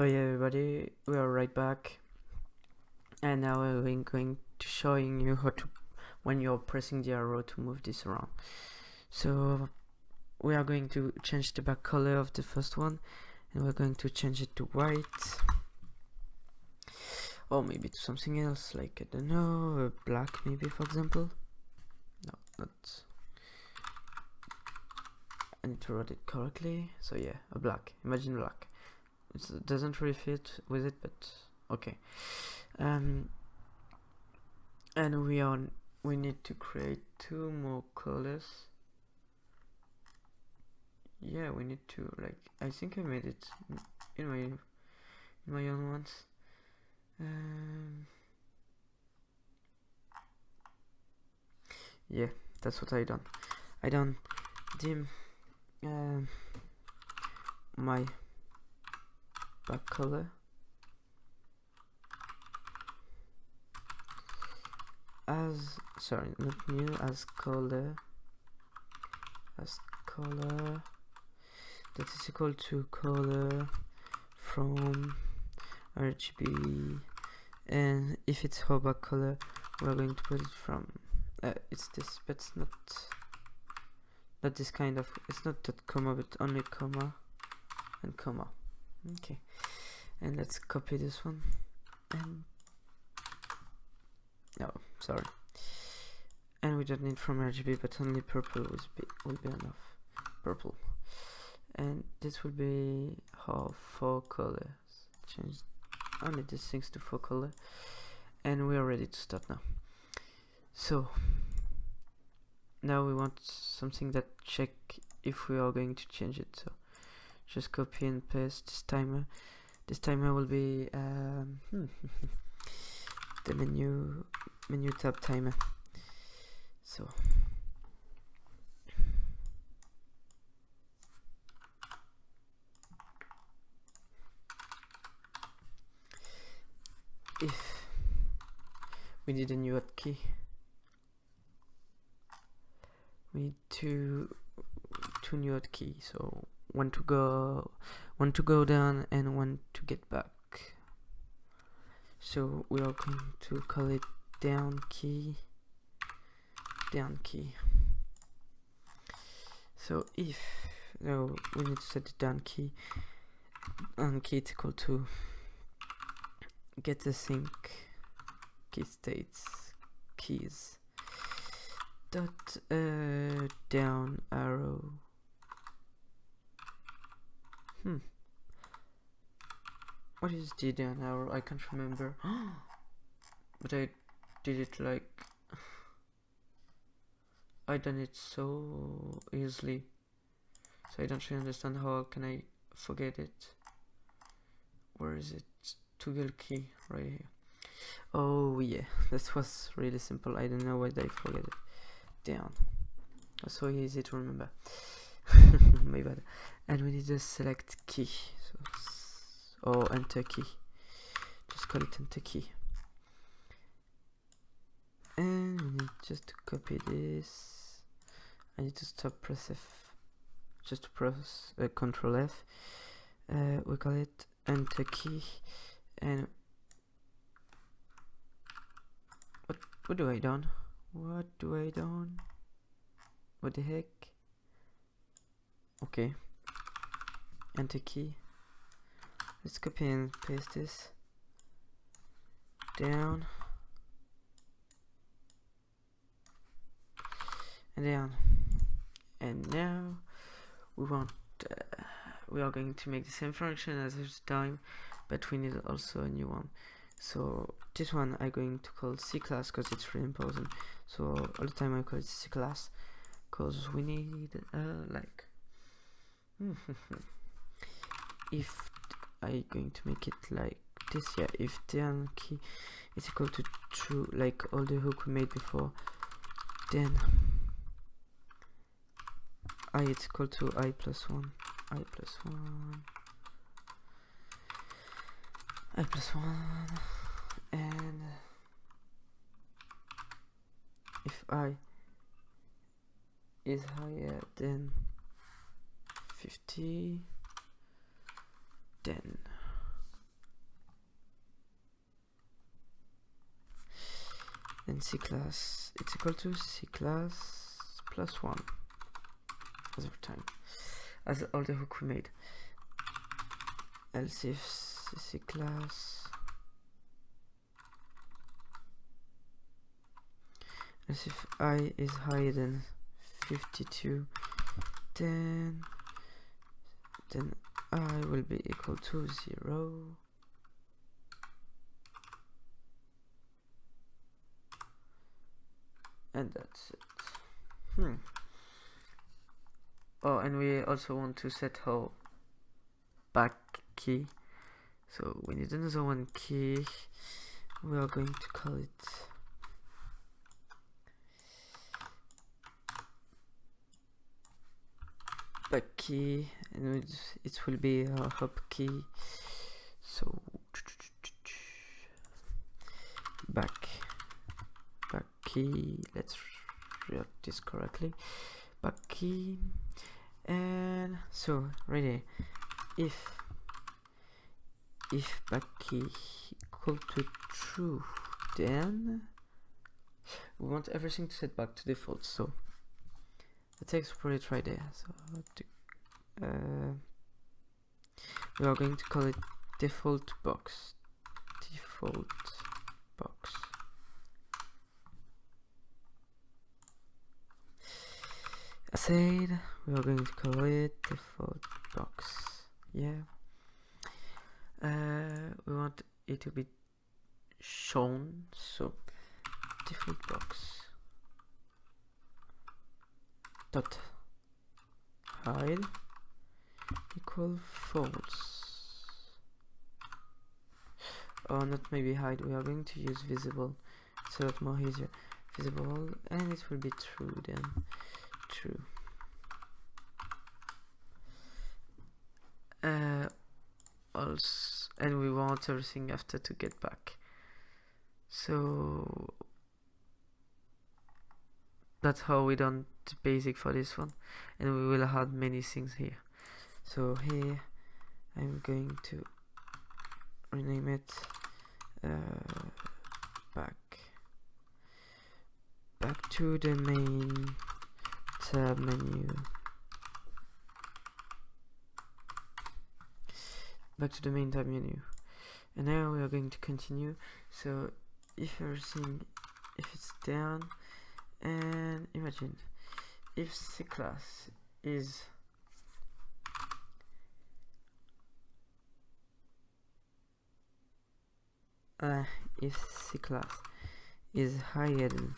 So yeah, everybody, we are right back, and now I'm going to showing you how to, when you're pressing the arrow, to move this around. So we are going to change the back color of the first one, and we're going to change it to white, or maybe to something else, like, I don't know, black maybe, for example. No, not. I need to write it correctly. So yeah, a black. Imagine black. It doesn't really fit with it, but okay. And we need to create 2 more colors. Yeah, we need to, like, I think I made it in my own ones. Yeah, that's what I done. I done dim my back color as, sorry, not new, as color that is equal to color from RGB, and if it's whole back color, we're going to put it from it's this, but it's not this kind of, it's not that comma, but only comma and comma. Okay, and let's copy this one, and no, sorry, and we don't need from RGB, but only purple will be enough. Purple, and this will be how 4 colors. Change only these things to 4 color, and we are ready to start now. So now we want something that check if we are going to change it. So just copy and paste this timer. This timer will be the menu tab timer. So if we need a new hotkey, we need two new hotkeys. So one to go down and one to get back. So we are going to call it down key. So if no, we need to set the down key. Down key is equal to get the sync key states keys dot down arrow. What is the down arrow? I can't remember. But I did it like I done it so easily, so I don't really understand how can I forget it. Where is it? Toggle key right here. Oh yeah, that was really simple. I don't know why I forget it. Down. So easy to remember. My bad. And we need a select key. So enter key. Just call it enter key. And we need just to copy this. I need to stop press F. Just to press Control F. We call it enter key. And what do I done? What the heck? Okay. Enter key. Let's copy and paste this. Down. And down. And now we want we are going to make the same function as this time, but we need also a new one. So this one I'm going to call C class because it's really important. So all the time I call it C class because we need like if I'm going to make it like this, yeah, if down key is equal to true, like all the hook we made before, then I is equal to I plus 1, and if I is higher than 50, then then C class it's equal to C class plus 1 as every time, as all the hook we made. Else if C class, else if I is higher than 52, then I will be equal to 0. And that's it. Oh, and we also want to set our back key, so we need another one key. We are going to call it back key, and it will be our hop key. So back key, let's write this correctly, back key. And so ready, if back key equal to true, then we want everything to set back to default. So let's export it right there. So we are going to call it default box. I said we are going to call it default box. Yeah. We want it to be shown, so default box dot hide equal false. Or not maybe hide, we are going to use visible. It's a lot more easier. Visible, and it will be true then. True. Also, and we want everything after to get back. So that's how we done the basic for this one, and we will add many things here. So here I'm going to rename it back to the main tab menu. Back to the main tab menu. And now we are going to continue. So if it's down, and imagine if C class is if C class is higher than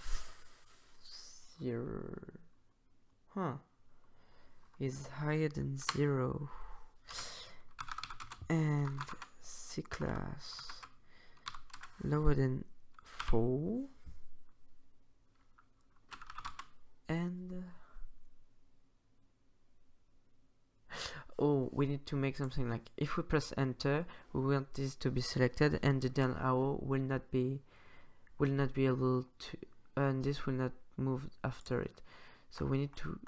0, is higher than 0, and C class lower than 4, and oh, we need to make something like, if we press enter, we want this to be selected, and the down arrow will not be able to, and this will not move after it. So we need to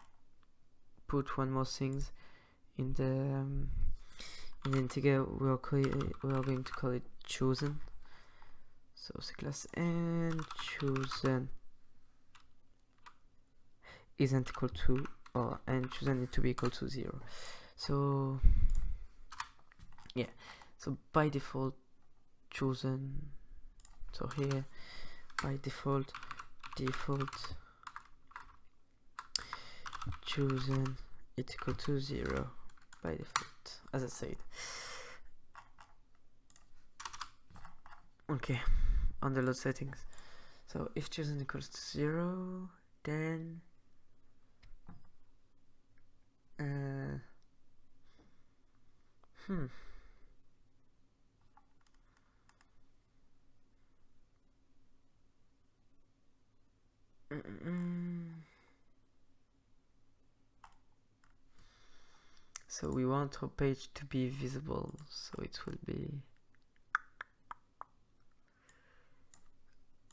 put one more things in the integer. We are going to call it chosen. So C class and chosen isn't equal to, and chosen need to be equal to 0. So yeah, so by default chosen, so here by default chosen is equal to 0 by default, as I said. Okay, on the load settings, so if chosen equals to 0, then so we want our page to be visible, so it will be,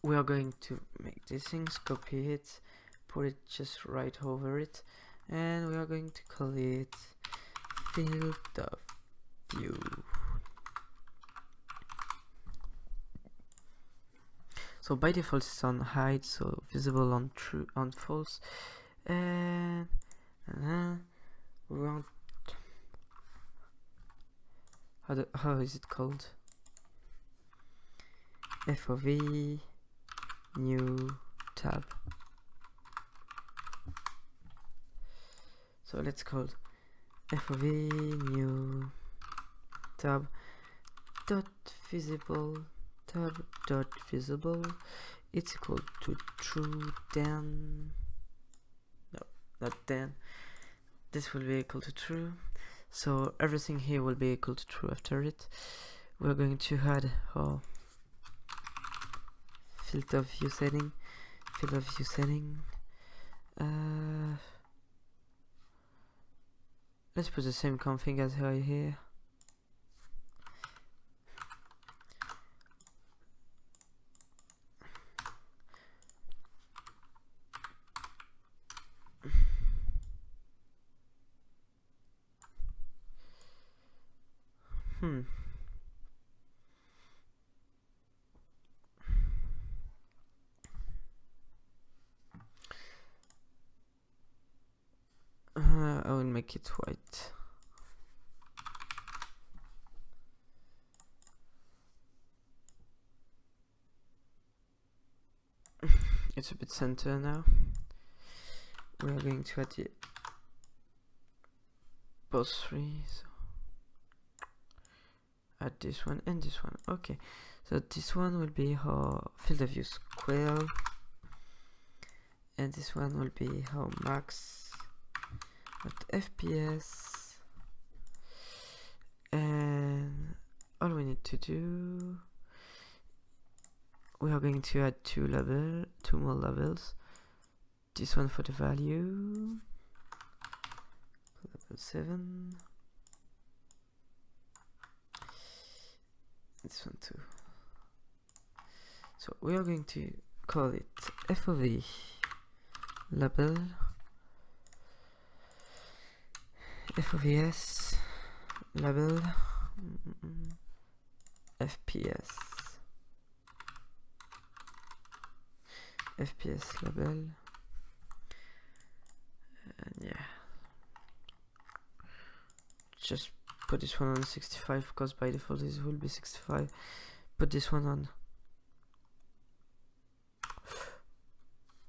we are going to make these things, copy it, put it just right over it, and we are going to call it field of view. So by default it's on hide, so visible on true, on false, and we want, how is it called? FOV new tab. So let's call FOV new tab dot visible tab dot visible, it's equal to true, then no, not then, this will be equal to true, so everything here will be equal to true after it. We're going to add our field of view setting, let's put the same config as here. I will make it white. It's a bit center now. We are going to add the both three. So add this one and this one. Okay, so this one will be our field of view square, and this one will be our max FPS. And all we need to do, we are going to add two more labels. This one for the value, level 7. This one too. So we are going to call it FOV label, FOVS label, FPS label, and yeah, just put this one on 65 because by default this will be 65. Put this one on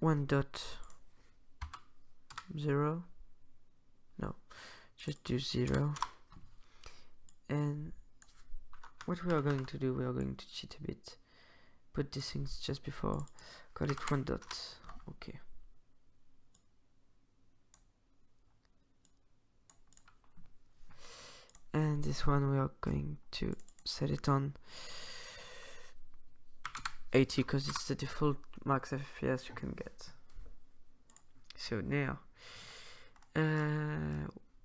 1.0. No, just do 0. And what we are going to do, we are going to cheat a bit. Put these things just before. Call it 1 dot. Okay. And this one we are going to set it on 80 because it's the default max FPS you can get. So now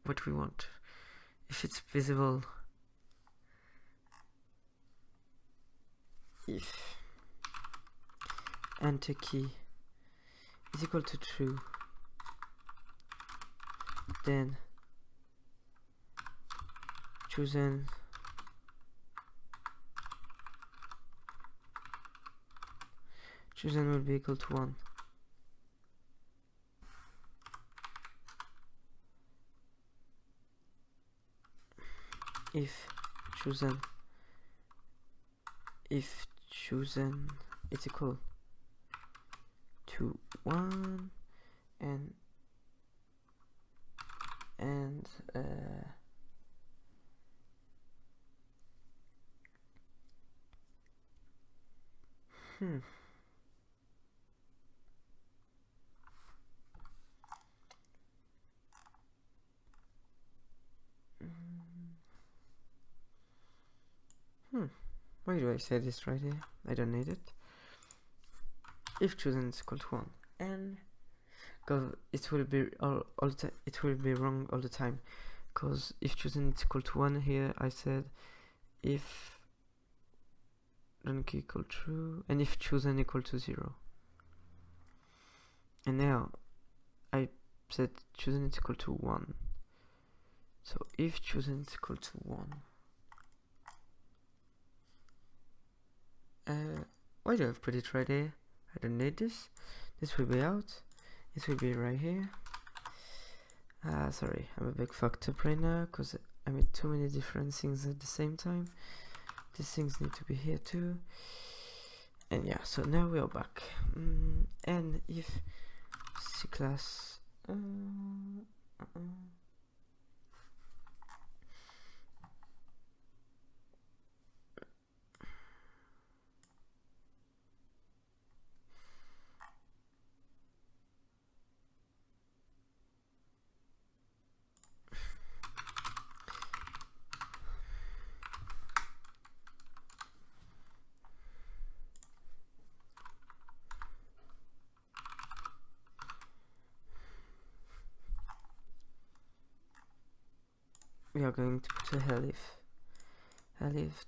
what we want, if it's visible, if enter key is equal to true, then chosen will be equal to 1. If chosen it's equal to 1, and why do I say this right here? I don't need it. If chosen is equal to 1, and because it will be it will be wrong all the time, because if chosen is equal to 1 here I said if key equal true, and if chosen equal to 0, and now I said chosen is equal to 1. So if chosen is equal to 1, why do I put it right here? I don't need this. This will be out. This will be right here. Sorry, I'm a bit fucked up right now because I made too many different things at the same time. These things need to be here too. And yeah, so now we are back. And if C class we are going to put a elif and if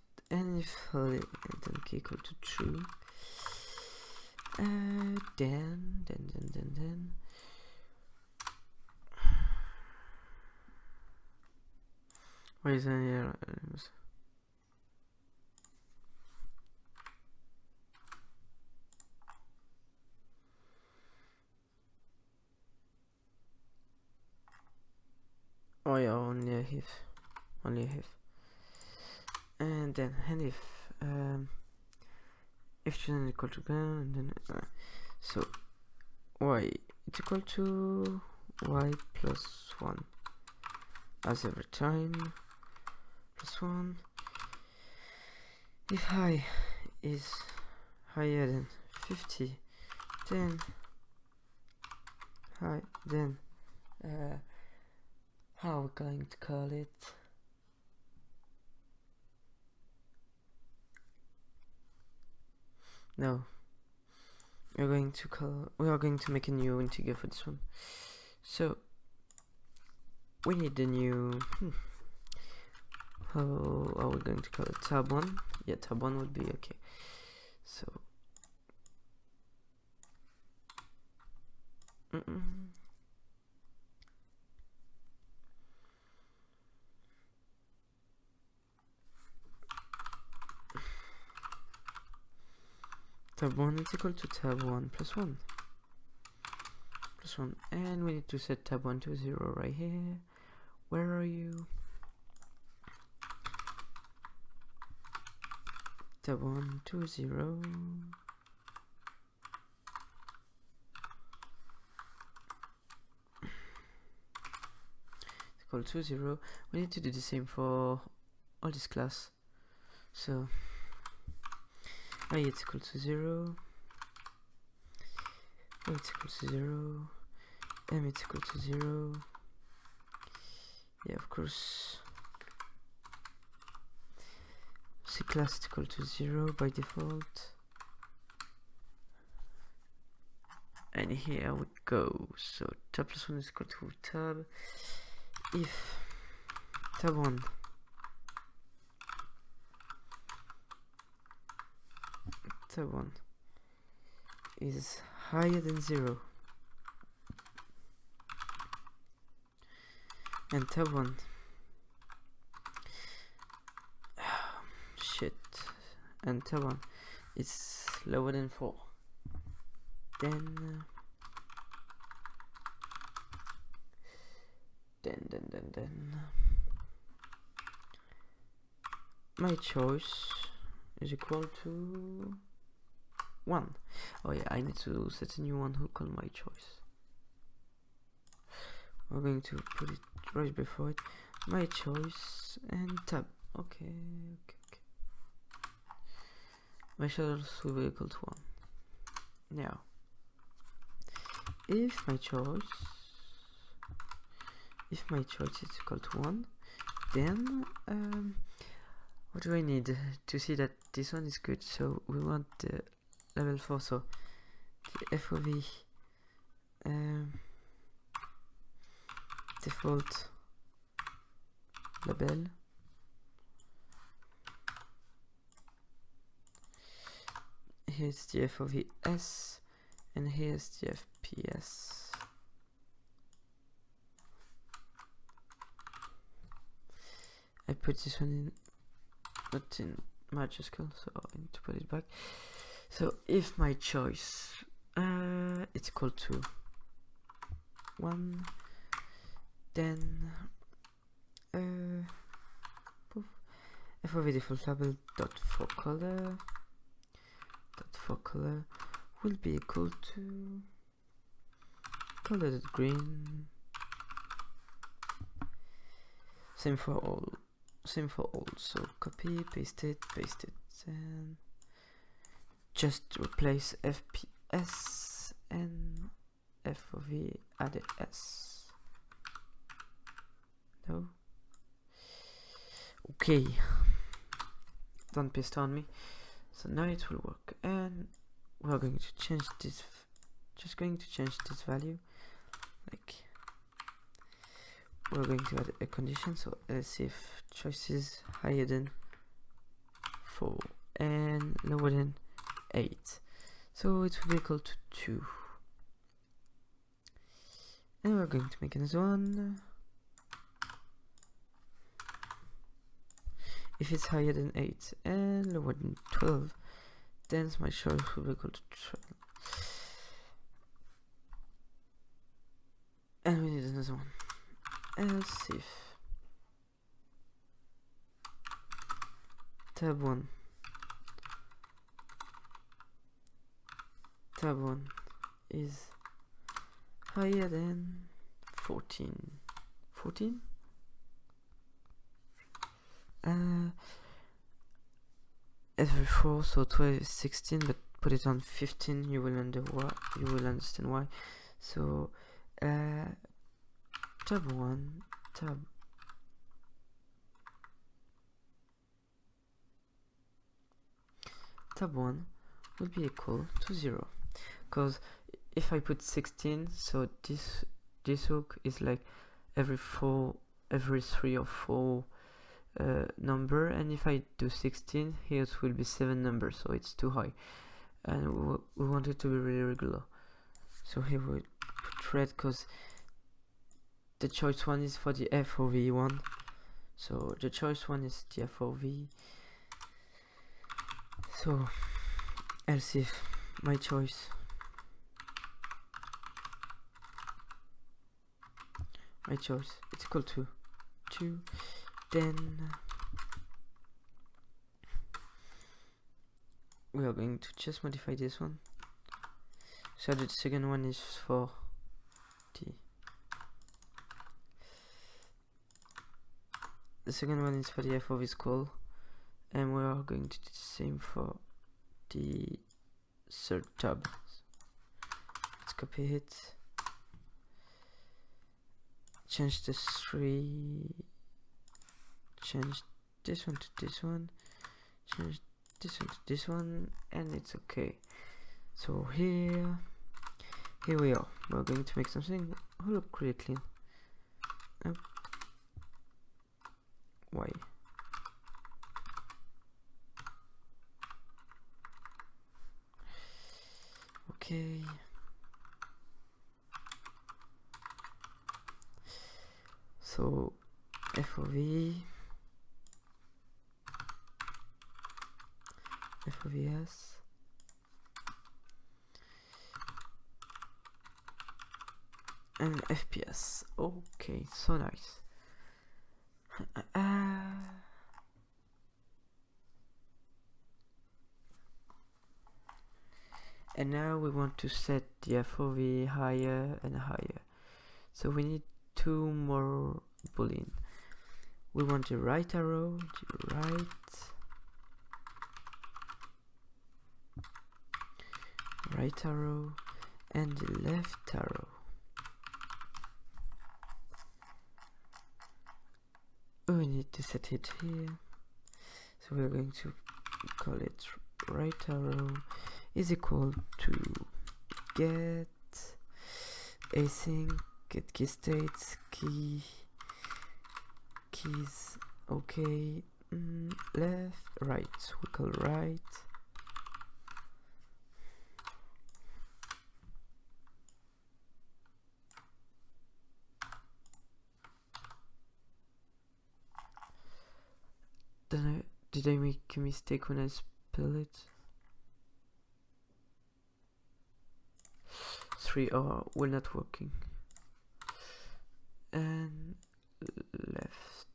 elif equal to true, then where is any oh yeah, only a if, and then if children equal to and then so y is equal to y plus 1 as every time, plus 1. If I is higher than 50, then how are we going to call it? No, we are going to make a new integer for this one. So we need a new how are we going to call it? Tab1? Yeah, tab1 would be okay. So tab1 is equal to tab1 plus 1, and we need to set tab1 to 0 right here. Where are you? Tab1 to 0. Equal to 0. We need to do the same for all this class. So I it's equal to 0, O it's equal to 0, M it's equal to 0. Yeah, of course. C class is equal to 0 by default. And here we go. So tab plus 1 is equal to tab. If tab1 is higher than 0 and tab1 and tab1 is lower than 4, then my choice is equal to 1. Oh yeah, I need to set a new one who call my choice. We're going to put it right before it. My choice and tab. Okay. My choice will be equal to 1. Now, if my choice is equal to 1, then what do I need to see that this one is good? So we want the level 4, so the FOV default label here's the FOV S and here's the FPS. I put this one in, not in majuscule, so I need to put it back. So if my choice it's equal to 1, then f of a default label dot for color will be equal to colored green. Same for all. So copy, paste it, and just replace FPS and FOV added S. No. Okay. Don't paste on me. So now it will work, and we're going to change this. Just going to change this value. Like, we're going to add a condition. So else if choice is higher than 4 and lower than 8, so it will be equal to 2. And we're going to make another one. If it's higher than 8 and lower than 12, then my choice will be equal to 12. And we need another one. Else if tab 1 is higher than 14. Every 4, so 12 is 16, but put it on 15, you will understand why. So tab 1 will be equal to 0, because if I put 16, so this hook is like every 3 or 4 number, and if I do 16, here it will be 7 numbers, so it's too high, and we want it to be really regular. So here we put red because the choice one is for the FOV one, so the choice one is the FOV. So else if my choice it's equal to 2, then we are going to just modify this one. So the second one is for the FOV scroll, and we are going to do the same for the third tab. Let's copy it, change the 3, change this one to this one, change this one to this one, and it's okay. So here we are. We're going to make something look really clean. Why? Okay. So FOVs, and FPS. Okay, so nice. And now we want to set the FOV higher and higher. So we need 2 more boolean. We want the right arrow, right arrow, and the left arrow. We need to set it here. So we're going to call it right arrow is equal to get async, get key states, keys, okay, left, right, we call right, did I make a mistake when I spell it? 3 will not working. And left.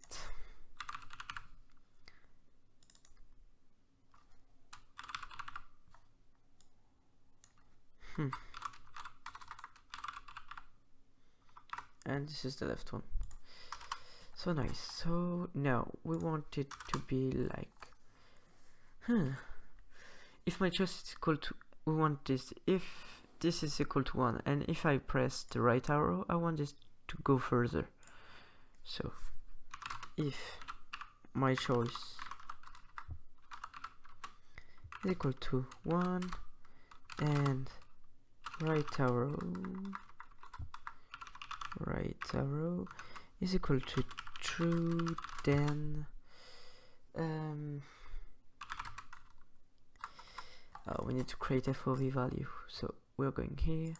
And this is the left one. So nice. So now we want it to be like, if my choice is equal to, we want this, if this is equal to 1, and if I press the right arrow, I want this to go further. So if my choice is equal to 1 and right arrow is equal to true, then we need to create FOV value. So we're going here,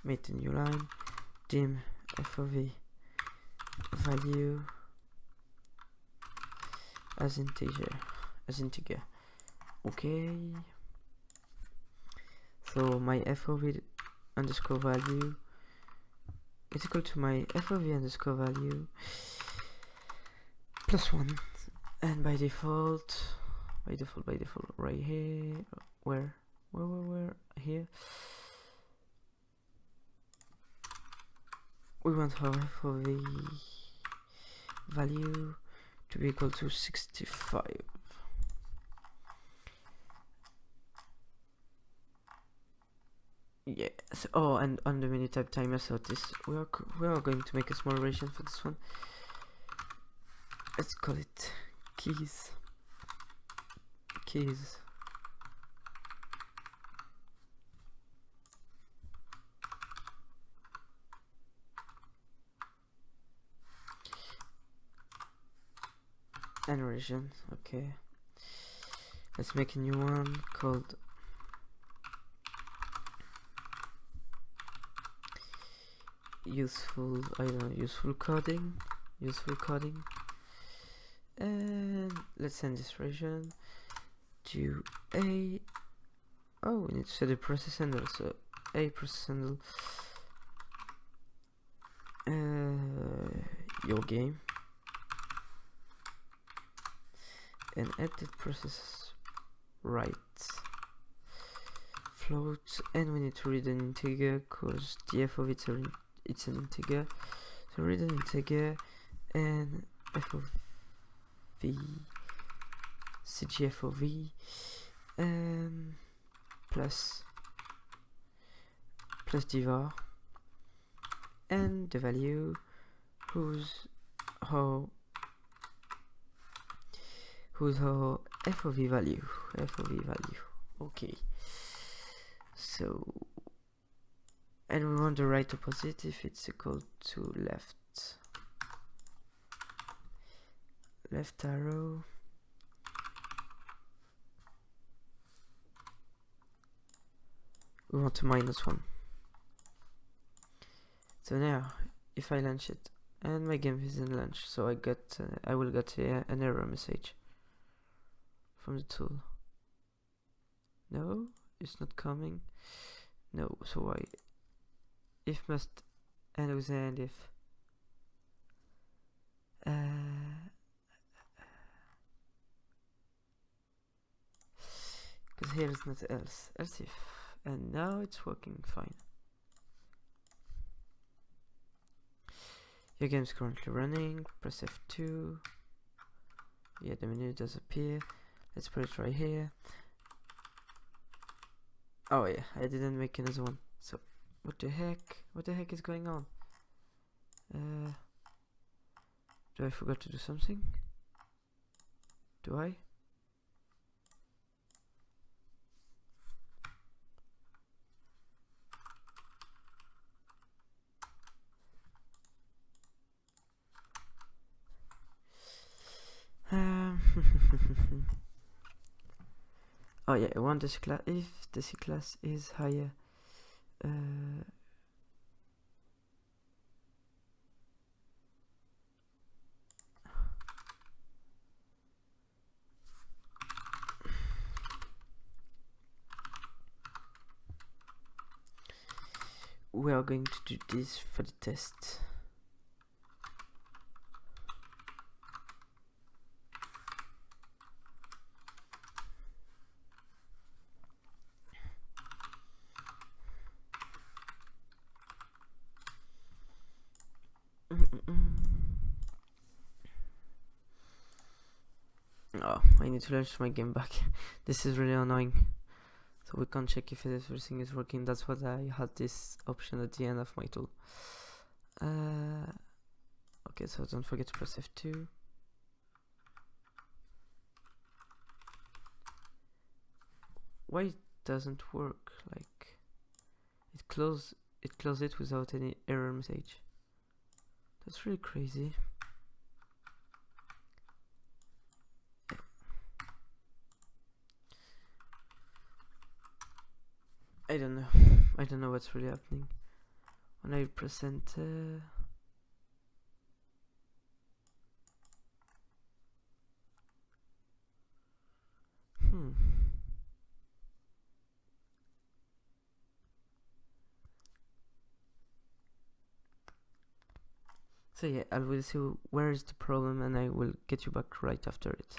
make a new line, dim FOV value as integer. Okay, so my FOV underscore value is equal to my FOV underscore value plus 1, and by default right here, where here, we want our FOV value to be equal to 65. Yes. Oh, and on the menu type timer, so this we are going to make a small version for this one. Let's call it keys. And region. Okay, let's make a new one called useful coding, and let's send this region to a, we need to set a process handle, so a process handle your game, and edit process right float, and we need to read an integer because the FOV it's an integer, so read an integer and FOV CGFOV plus divar, and the value whose our FOV value. Okay, so, and we want the right opposite if it's equal to left arrow, we want a -1. So now if I launch it, and my game isn't launched, so I will get an error message from the tool. No, it's not coming. No, so why? If must end with end if. Because here is not else if, and now it's working fine. Your game is currently running. Press F2. Yeah, the menu does appear. Let's put it right here. Oh yeah, I didn't make another one. So what the heck is going on? Do I forgot to do something? Do I? Oh yeah, I want this class if the C class is higher. we are going to do this for the test. Oh, I need to launch my game back. This is really annoying. So we can't check if everything is working. That's what I had this option at the end of my tool. Okay, so don't forget to press F2. Why it doesn't work? Like it closed it without any error message. That's really crazy. I don't know. I don't know what's really happening. When I press enter. So yeah, I will see where is the problem and I will get you back right after it.